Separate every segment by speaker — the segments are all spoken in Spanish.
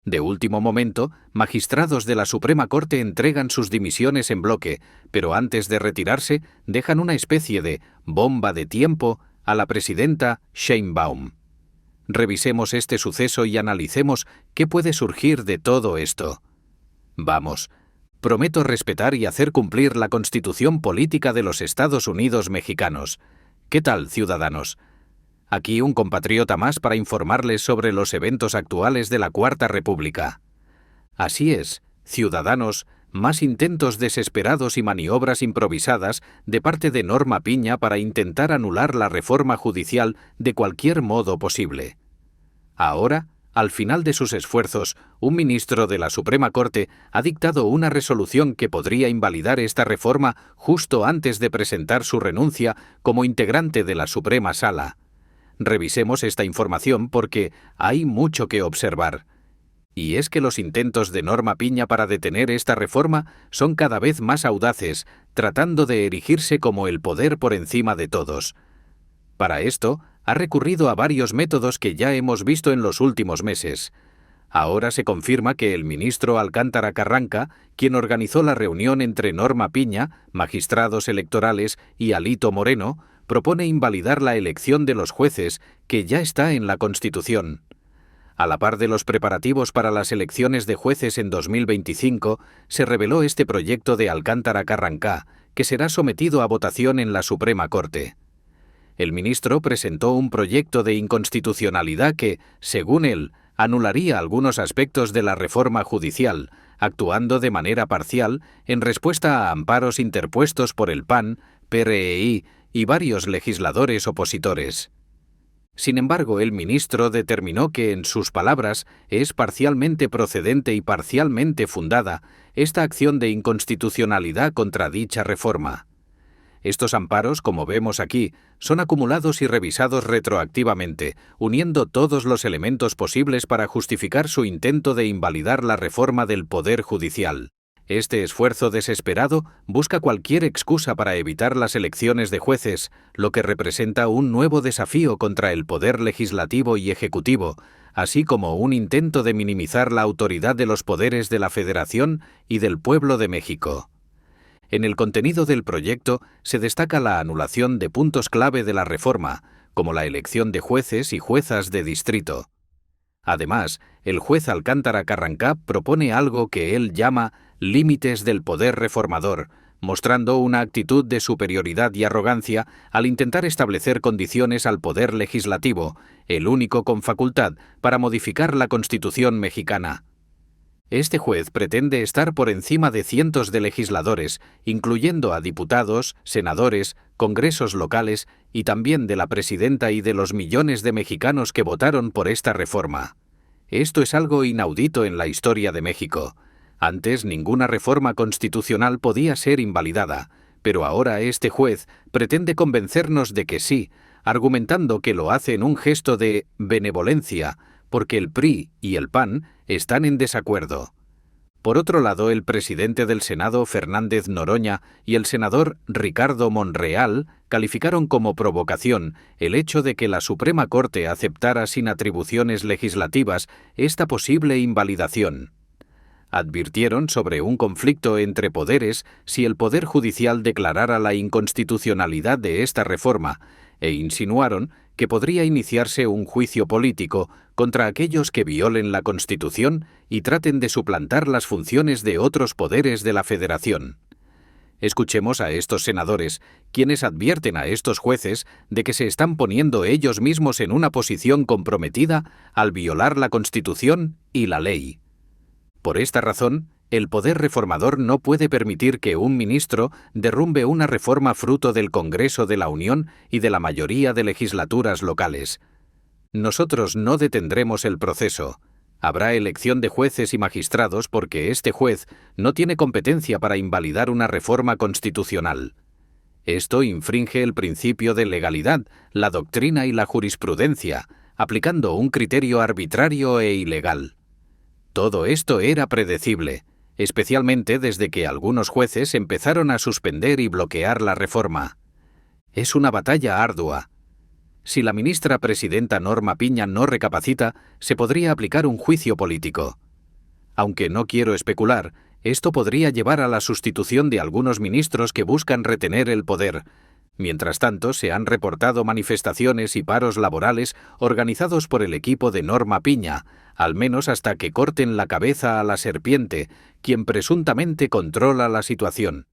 Speaker 1: De último momento, magistrados de la Suprema Corte entregan sus dimisiones en bloque, pero antes de retirarse dejan una especie de bomba de tiempo a la presidenta Sheinbaum. Revisemos este suceso y analicemos qué puede surgir de todo esto. Vamos, prometo respetar y hacer cumplir la Constitución Política de los Estados Unidos Mexicanos. ¿Qué tal, ciudadanos? Aquí un compatriota más para informarles sobre los eventos actuales de la Cuarta República. Así es, ciudadanos, más intentos desesperados y maniobras improvisadas de parte de Norma Piña para intentar anular la reforma judicial de cualquier modo posible. Ahora, al final de sus esfuerzos, un ministro de la Suprema Corte ha dictado una resolución que podría invalidar esta reforma justo antes de presentar su renuncia como integrante de la Suprema Sala. Revisemos esta información porque hay mucho que observar. Y es que los intentos de Norma Piña para detener esta reforma son cada vez más audaces, tratando de erigirse como el poder por encima de todos. Para esto, ha recurrido a varios métodos que ya hemos visto en los últimos meses. Ahora se confirma que el ministro Alcántara Carranca, quien organizó la reunión entre Norma Piña, magistrados electorales y Alito Moreno, propone invalidar la elección de los jueces, que ya está en la Constitución. A la par de los preparativos para las elecciones de jueces en 2025, se reveló este proyecto de Alcántara Carranca, que será sometido a votación en la Suprema Corte. El ministro presentó un proyecto de inconstitucionalidad que, según él, anularía algunos aspectos de la reforma judicial, actuando de manera parcial en respuesta a amparos interpuestos por el PAN, PRI y varios legisladores opositores. Sin embargo, el ministro determinó que, en sus palabras, es parcialmente procedente y parcialmente fundada esta acción de inconstitucionalidad contra dicha reforma. Estos amparos, como vemos aquí, son acumulados y revisados retroactivamente, uniendo todos los elementos posibles para justificar su intento de invalidar la reforma del Poder Judicial. Este esfuerzo desesperado busca cualquier excusa para evitar las elecciones de jueces, lo que representa un nuevo desafío contra el poder legislativo y ejecutivo, así como un intento de minimizar la autoridad de los poderes de la Federación y del pueblo de México. En el contenido del proyecto se destaca la anulación de puntos clave de la reforma, como la elección de jueces y juezas de distrito. Además, el juez Alcántara Carranca propone algo que él llama límites del poder reformador, mostrando una actitud de superioridad y arrogancia al intentar establecer condiciones al poder legislativo, el único con facultad para modificar la Constitución mexicana. Este juez pretende estar por encima de cientos de legisladores, incluyendo a diputados, senadores, congresos locales y también de la presidenta y de los millones de mexicanos que votaron por esta reforma. Esto es algo inaudito en la historia de México. Antes ninguna reforma constitucional podía ser invalidada, pero ahora este juez pretende convencernos de que sí, argumentando que lo hace en un gesto de benevolencia, porque el PRI y el PAN están en desacuerdo. Por otro lado, el presidente del Senado, Fernández Noroña, y el senador Ricardo Monreal calificaron como provocación el hecho de que la Suprema Corte aceptara sin atribuciones legislativas esta posible invalidación. Advirtieron sobre un conflicto entre poderes si el Poder Judicial declarara la inconstitucionalidad de esta reforma, e insinuaron que podría iniciarse un juicio político contra aquellos que violen la Constitución y traten de suplantar las funciones de otros poderes de la Federación. Escuchemos a estos senadores, quienes advierten a estos jueces de que se están poniendo ellos mismos en una posición comprometida al violar la Constitución y la ley. Por esta razón, el poder reformador no puede permitir que un ministro derrumbe una reforma fruto del Congreso de la Unión y de la mayoría de legislaturas locales. Nosotros no detendremos el proceso. Habrá elección de jueces y magistrados porque este juez no tiene competencia para invalidar una reforma constitucional. Esto infringe el principio de legalidad, la doctrina y la jurisprudencia, aplicando un criterio arbitrario e ilegal. Todo esto era predecible, especialmente desde que algunos jueces empezaron a suspender y bloquear la reforma. Es una batalla ardua. Si la ministra presidenta Norma Piña no recapacita, se podría aplicar un juicio político. Aunque no quiero especular, esto podría llevar a la sustitución de algunos ministros que buscan retener el poder. Mientras tanto, se han reportado manifestaciones y paros laborales organizados por el equipo de Norma Piña, al menos hasta que corten la cabeza a la serpiente, quien presuntamente controla la situación.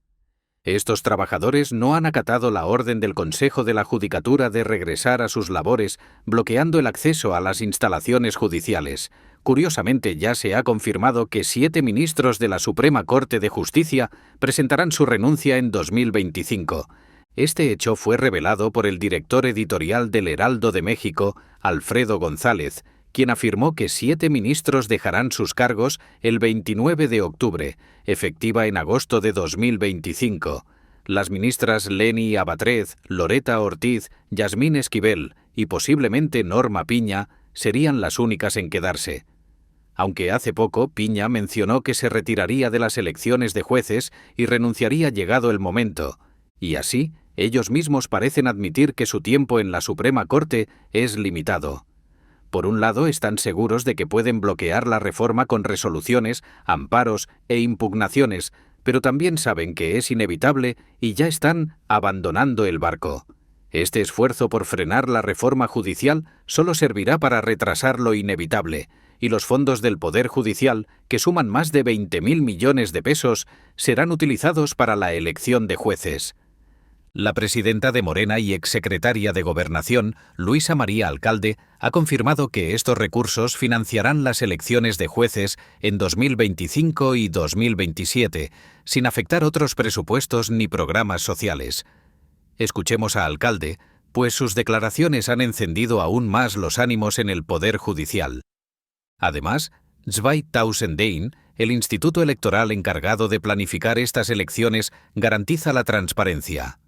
Speaker 1: Estos trabajadores no han acatado la orden del Consejo de la Judicatura de regresar a sus labores, bloqueando el acceso a las instalaciones judiciales. Curiosamente, ya se ha confirmado que 7 ministros de la Suprema Corte de Justicia presentarán su renuncia en 2025. Este hecho fue revelado por el director editorial del Heraldo de México, Alfredo González, quien afirmó que 7 ministros dejarán sus cargos el 29 de octubre, efectiva en agosto de 2025. Las ministras Leni Abatrez, Loreta Ortiz, Yasmín Esquivel y posiblemente Norma Piña serían las únicas en quedarse. Aunque hace poco Piña mencionó que se retiraría de las elecciones de jueces y renunciaría llegado el momento, y así ellos mismos parecen admitir que su tiempo en la Suprema Corte es limitado. Por un lado, están seguros de que pueden bloquear la reforma con resoluciones, amparos e impugnaciones, pero también saben que es inevitable y ya están abandonando el barco. Este esfuerzo por frenar la reforma judicial solo servirá para retrasar lo inevitable, y los fondos del Poder Judicial, que suman más de 20.000 millones de pesos, serán utilizados para la elección de jueces. La presidenta de Morena y exsecretaria de Gobernación, Luisa María Alcalde, ha confirmado que estos recursos financiarán las elecciones de jueces en 2025 y 2027, sin afectar otros presupuestos ni programas sociales. Escuchemos a Alcalde, pues sus declaraciones han encendido aún más los ánimos en el Poder Judicial. Además, 2010, el instituto electoral encargado de planificar estas elecciones, garantiza la transparencia.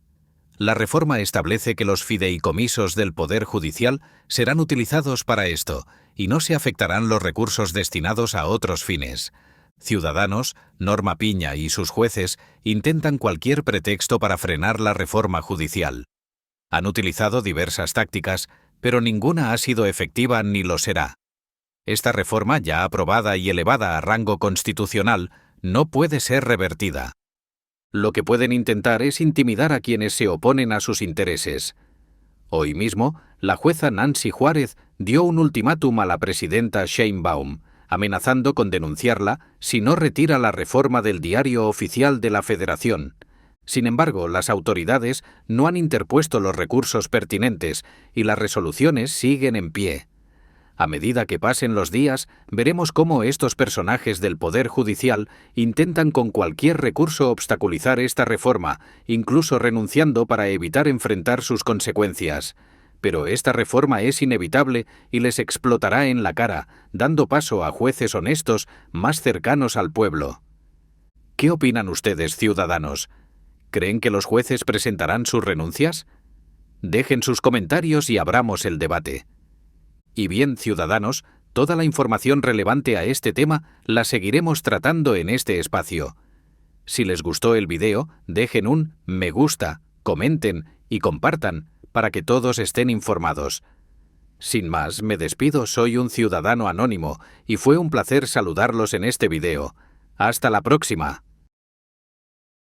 Speaker 1: La reforma establece que los fideicomisos del Poder Judicial serán utilizados para esto y no se afectarán los recursos destinados a otros fines. Ciudadanos, Norma Piña y sus jueces intentan cualquier pretexto para frenar la reforma judicial. Han utilizado diversas tácticas, pero ninguna ha sido efectiva ni lo será. Esta reforma, ya aprobada y elevada a rango constitucional, no puede ser revertida. Lo que pueden intentar es intimidar a quienes se oponen a sus intereses. Hoy mismo, la jueza Nancy Juárez dio un ultimátum a la presidenta Sheinbaum, amenazando con denunciarla si no retira la reforma del Diario Oficial de la Federación. Sin embargo, las autoridades no han interpuesto los recursos pertinentes y las resoluciones siguen en pie. A medida que pasen los días, veremos cómo estos personajes del Poder Judicial intentan con cualquier recurso obstaculizar esta reforma, incluso renunciando para evitar enfrentar sus consecuencias. Pero esta reforma es inevitable y les explotará en la cara, dando paso a jueces honestos más cercanos al pueblo. ¿Qué opinan ustedes, ciudadanos? ¿Creen que los jueces presentarán sus renuncias? Dejen sus comentarios y abramos el debate. Y bien, ciudadanos, toda la información relevante a este tema la seguiremos tratando en este espacio. Si les gustó el video, dejen un me gusta, comenten y compartan para que todos estén informados. Sin más, me despido, soy un ciudadano anónimo y fue un placer saludarlos en este video. ¡Hasta la próxima!